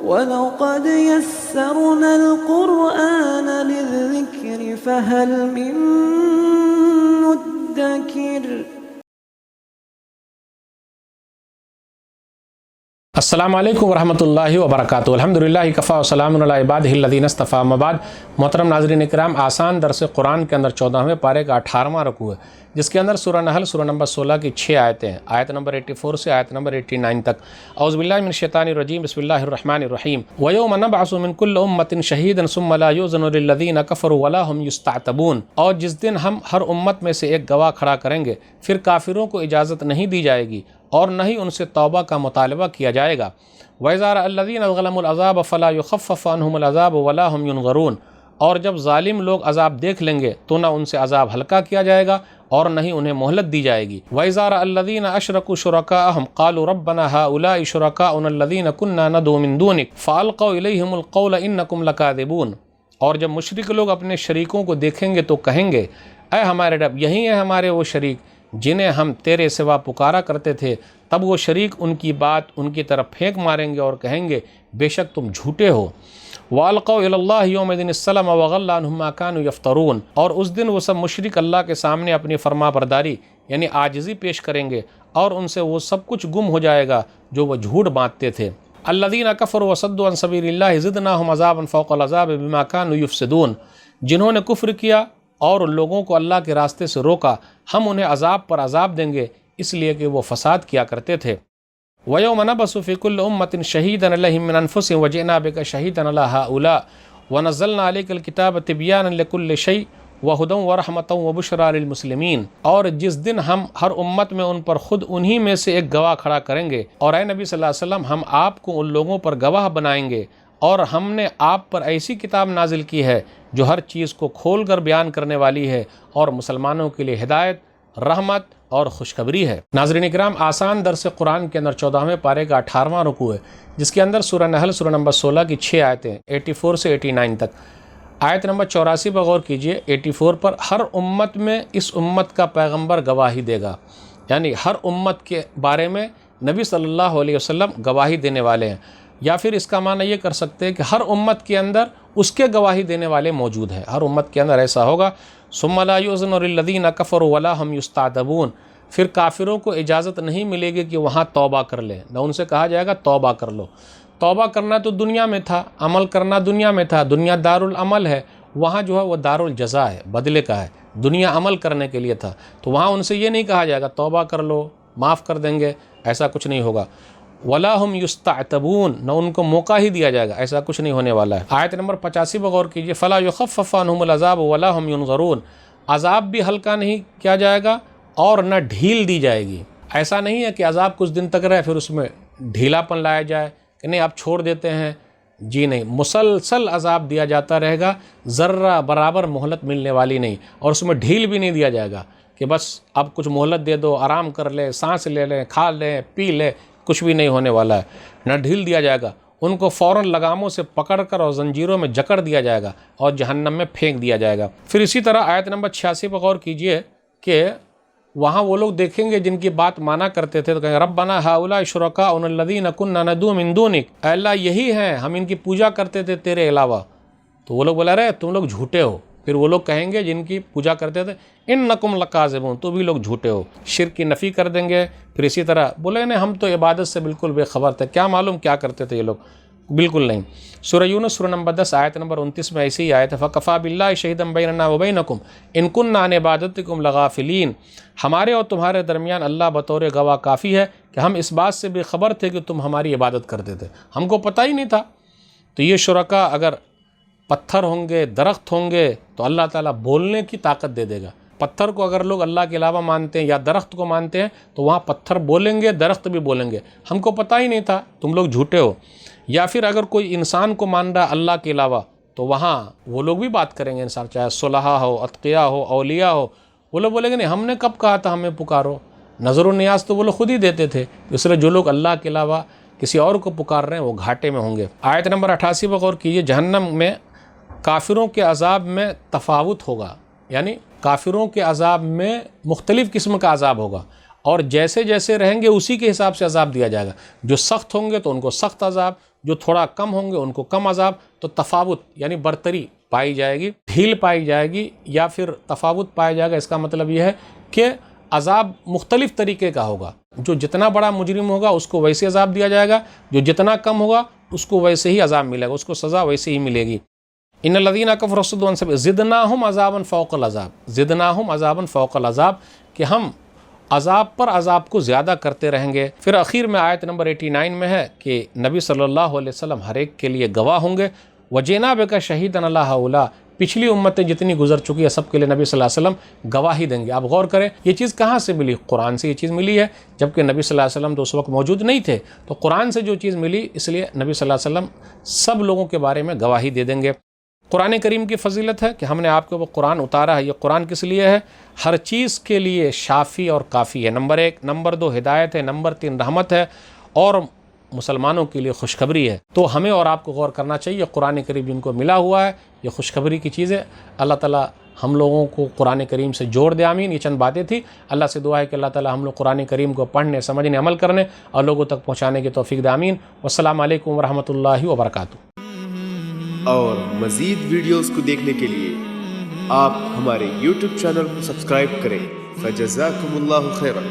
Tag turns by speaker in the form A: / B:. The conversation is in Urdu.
A: وَلَقَدْ يَسَّرْنَا الْقُرْآنَ لِلذِّكْرِ فَهَلْ مِن مُّدَّكِرٍ۔
B: السلام علیکم ورحمۃ اللہ وبرکاتہ۔ الحمدللہ کفا وسلام علی عبادہ الذین اصطفیٰ، اما بعد۔ محترم ناظرین کرام، آسان درس قرآن کے اندر 14ویں پارے کا 18واں رکوع ہے، جس کے اندر سورہ نحل سورہ نمبر 16 کی 6 آیتیں ہیں، آیت نمبر 84 سے آیت نمبر 89 تک۔ اعوذ باللہ من الشیطان الرجیم، بسم اللہ الرحمن الرحیم۔ وَيَوْمَ نَبْعَثُ مِن كُلِّ أُمَّةٍ شَهِيدًا ثُمَّ لَا يُؤْذَنُ لِلَّذِينَ كَفَرُوا وَلَا هُمْ يُسْتَعْتَبُونَ، اور جس دن ہم ہر امت میں سے ایک گواہ کھڑا کریں گے، پھر کافروں کو اجازت نہیں دی جائے گی اور نہ ہی ان سے توبہ کا مطالبہ کیا جائے گا۔ وَإِذَا رَأَى الَّذِينَ ظَلَمُوا الْعَذَابَ فَلَا يُخَفَّفُ عَنْهُمُ الْعَذَابُ وَلَا هُمْ يُنظَرُونَ، اور جب ظالم لوگ عذاب دیکھ لیں گے تو نہ ان سے عذاب ہلکا کیا جائے گا اور نہ ہی انہیں مہلت دی جائے گی۔ وَإِذَا رَأَى الَّذِينَ أَشْرَكُوا شُرَكَاءَهُمْ قَالُوا رَبَّنَا هَؤُلَاءِ شُرَكَاؤُنَا الَّذِينَ كُنَّا نَدْعُو مِن دُونِكَ فَأَلْقَوْا إِلَيْهِمُ الْقَوْلَ إِنَّكُمْ لَكَاذِبُونَ، اور جب مشرک لوگ اپنے شریکوں کو دیکھیں گے تو کہیں گے، اے ہمارے رب، یہی ہیں ہمارے وہ شریک جنہیں ہم تیرے سوا پکارا کرتے تھے۔ تب وہ شریک ان کی بات ان کی طرف پھینک ماریں گے اور کہیں گے، بے شک تم جھوٹے ہو۔ وَأَلْقَوْا إِلَى اللَّهِ يَوْمَئِذٍ السَّلَمَ وَغَلَّ عَنْهُم مَّا كَانُوا يَفْتَرُونَ، اور اس دن وہ سب مشرک اللہ کے سامنے اپنی فرما برداری یعنی عاجزی پیش کریں گے اور ان سے وہ سب کچھ گم ہو جائے گا جو وہ جھوٹ باندھتے تھے۔ الَّذِينَ كَفَرُوا وَصَدُّوا عَن سَبِيلِ اللَّهِ زِدْنَاهُمْ عَذَابًا فَوْقَ الْعَذَابِ بِمَا كَانُوا يُفْسِدُونَ، جنہوں نے کفر کیا اور لوگوں کو اللہ کے راستے سے روکا، ہم انہیں عذاب پر عذاب دیں گے اس لیے کہ وہ فساد کیا کرتے تھے۔ وَيَوْمَ نَبْعَثُ فِي كُلِّ أُمَّةٍ شَهِيدًا عَلَيْهِم مِّنْ أَنفُسِهِمْ وَجِئْنَا بِكَ شَهِيدًا عَلَىٰ هَٰؤُلَاءِ وَنَزَّلْنَا عَلَيْكَ الْكِتَابَ تِبْيَانًا لِكُلِّ شَيْءٍ وَهُدًى وَرَحْمَةً وَبُشْرَىٰ لِلْمُسْلِمِينَ، اور جس دن ہم ہر امت میں ان پر خود انہی میں سے ایک گواہ کھڑا کریں گے، اور اے نبی صلی اللہ علیہ وسلم، ہم آپ کو ان لوگوں پر گواہ بنائیں گے، اور ہم نے آپ پر ایسی کتاب نازل کی ہے جو ہر چیز کو کھول کر بیان کرنے والی ہے اور مسلمانوں کے لیے ہدایت، رحمت اور خوشخبری ہے۔ ناظرین اکرام، آسان درس قرآن کے اندر 14ویں پارے کا 18واں رکوع ہے، جس کے اندر سورہ نحل سورہ نمبر 16 کی 6 آیتیں 84 سے 89 تک۔ آیت نمبر 84 پر غور کیجئے۔ 84 پر، ہر امت میں اس امت کا پیغمبر گواہی دے گا، یعنی ہر امت کے بارے میں نبی صلی اللہ علیہ وسلم گواہی دینے والے ہیں، یا پھر اس کا معنی یہ کر سکتے ہیں کہ ہر امت کے اندر اس کے گواہی دینے والے موجود ہیں، ہر امت کے اندر ایسا ہوگا۔ ثم لا يؤذن للذین کفروا ولا هم يستعتبون، پھر کافروں کو اجازت نہیں ملے گی کہ وہاں توبہ کر لیں، نہ ان سے کہا جائے گا توبہ کر لو۔ توبہ کرنا تو دنیا میں تھا، عمل کرنا دنیا میں تھا، دنیا دارالعمل ہے، وہاں جو ہے وہ دارالجزا ہے، بدلے کا ہے، دنیا عمل کرنے کے لیے تھا، تو وہاں ان سے یہ نہیں کہا جائے گا توبہ کر لو، معاف کر دیں گے، ایسا کچھ نہیں ہوگا۔ وَلَا هُمْ يُسْتَعْتَبُونَ، نہ ان کو موقع ہی دیا جائے گا، ایسا کچھ نہیں ہونے والا ہے۔ آیت نمبر 85 پر غور کیجئے۔ فَلَا يُخَفَّفُ عَنْهُمُ الْعَذَابُ وَلَا هُمْ يُنظَرُونَ، عذاب بھی ہلکا نہیں کیا جائے گا اور نہ ڈھیل دی جائے گی۔ ایسا نہیں ہے کہ عذاب کچھ دن تک رہے پھر اس میں ڈھیلا پن لایا جائے کہ نہیں اب چھوڑ دیتے ہیں، جی نہیں، مسلسل عذاب دیا جاتا رہے گا، ذرہ برابر مہلت ملنے والی نہیں، اور اس میں ڈھیل بھی نہیں دیا جائے گا کہ بس اب کچھ مہلت دے دو، آرام کر لیں، سانس لے لیں، کھا لیں، پی لیں، کچھ بھی نہیں ہونے والا ہے، نہ ڈھیل دیا جائے گا، ان کو فوراً لگاموں سے پکڑ کر اور زنجیروں میں جکڑ دیا جائے گا اور جہنم میں پھینک دیا جائے گا۔ پھر اسی طرح آیت نمبر 86 پر غور کیجئے کہ وہاں وہ لوگ دیکھیں گے جن کی بات مانا کرتے تھے تو کہیں گے ربنا ہؤلاء شرکاؤنا الذین کنا ندعو من دونک، اے اللہ یہی ہیں ہم ان کی پوجا کرتے تھے تیرے علاوہ، تو وہ لوگ بولے رہے تم لوگ جھوٹے ہو۔ پھر وہ لوگ کہیں گے جن کی پوجا کرتے تھے انکم لکاذبون، تو بھی لوگ جھوٹے ہو، شرک کی نفی کر دیں گے۔ پھر اسی طرح بولے نہیں ہم تو عبادت سے بالکل بے خبر تھے، کیا معلوم کیا کرتے تھے یہ لوگ، بالکل نہیں۔ سورہ یونس سورہ نمبر 10 آیت نمبر 29 میں ایسی ہی آیت ہے فَكَفَىٰ بِاللَّهِ شَهِيدًا بَيْنَنَا وَبَيْنَكُمْ إِن كُنَّا عَنْ عِبَادَتِكُمْ لَغَافِلِينَ، ہمارے اور تمہارے درمیان اللہ بطور گواہ کافی ہے کہ ہم اس بات سے بے خبر تھے کہ تم ہماری عبادت کرتے تھے، ہم کو پتہ ہی نہیں تھا۔ تو یہ شرکا اگر پتھر ہوں گے، درخت ہوں گے تو اللہ تعالیٰ بولنے کی طاقت دے دے گا۔ پتھر کو اگر لوگ اللہ کے علاوہ مانتے ہیں یا درخت کو مانتے ہیں تو وہاں پتھر بولیں گے، درخت بھی بولیں گے، ہم کو پتہ ہی نہیں تھا، تم لوگ جھوٹے ہو۔ یا پھر اگر کوئی انسان کو مان رہا اللہ کے علاوہ تو وہاں وہ لوگ بھی بات کریں گے، انسان چاہے صلحاء ہو، اتقیاء ہو، اولیاء ہو، وہ لوگ بولیں گے نہیں ہم نے کب کہا تھا ہمیں پکارو، نظر و نیاز تو وہ لوگ خود ہی دیتے تھے، اس لیے جو لوگ اللہ کے علاوہ کسی اور کو پکار رہے ہیں وہ گھاٹے میں ہوں گے۔ آیت نمبر 88 پر غور کیجیے۔ جہنم میں کافروں کے عذاب میں تفاوت ہوگا، یعنی کافروں کے عذاب میں مختلف قسم کا عذاب ہوگا، اور جیسے جیسے رہیں گے اسی کے حساب سے عذاب دیا جائے گا۔ جو سخت ہوں گے تو ان کو سخت عذاب، جو تھوڑا کم ہوں گے ان کو کم عذاب. تو تفاوت یعنی برتری پائی جائے گی, ڈھیل پائی جائے گی یا پھر تفاوت پایا جائے گا. اس کا مطلب یہ ہے کہ عذاب مختلف طریقے کا ہوگا. جو جتنا بڑا مجرم ہوگا اس کو ویسے عذاب دیا جائے گا, جو جتنا کم ہوگا اس کو ویسے ہی عذاب ملے گا, اس کو سزا ویسے ہی ملے گی. ان الذین کفروا وصدوا عن سبیل زدناہم عذابا فوق العذاب, زدناہم عذابا فوق العذاب, کہ ہم عذاب پر عذاب کو زیادہ کرتے رہیں گے. پھر اخیر میں آیت نمبر 89 میں ہے کہ نبی صلی اللہ علیہ وسلم ہر ایک کے لیے گواہ ہوں گے. وجینا بک شہیدا علی ہؤلاء, پچھلی امتیں جتنی گزر چکی ہے سب کے لیے نبی صلی اللہ علیہ وسلم گواہی دیں گے. آپ غور کریں یہ چیز کہاں سے ملی؟ قرآن سے یہ چیز ملی ہے, جبکہ نبی صلی اللہ علیہ وسلم تو اس وقت موجود نہیں تھے. تو قرآن سے جو چیز ملی اس لیے نبی صلی اللہ علیہ وسلم سب لوگوں کے بارے میں گواہی دے دیں گے. قرآن کریم کی فضیلت ہے کہ ہم نے آپ کے اوپر قرآن اتارا ہے. یہ قرآن کس لیے ہے؟ ہر چیز کے لیے شافی اور کافی ہے. نمبر 1. نمبر 2 ہدایت ہے. نمبر 3 رحمت ہے, اور مسلمانوں کے لیے خوشخبری ہے. تو ہمیں اور آپ کو غور کرنا چاہیے. قرآن کریم جن کو ملا ہوا ہے یہ خوشخبری کی چیز ہے. اللہ تعالیٰ ہم لوگوں کو قرآن کریم سے جوڑ دے. آمین. یہ چند باتیں تھیں. اللہ سے دعا ہے کہ اللہ تعالیٰ ہم لوگ قرآن کریم کو پڑھنے, سمجھنے, عمل کرنے اور لوگوں تک پہنچانے کی توفیق دے. آمین. والسلام علیکم ورحمۃ اللہ وبرکاتہ.
C: اور مزید ویڈیوز کو دیکھنے کے لیے آپ ہمارے YouTube چینل کو سبسکرائب کریں. فجزاکم اللہ خیرا.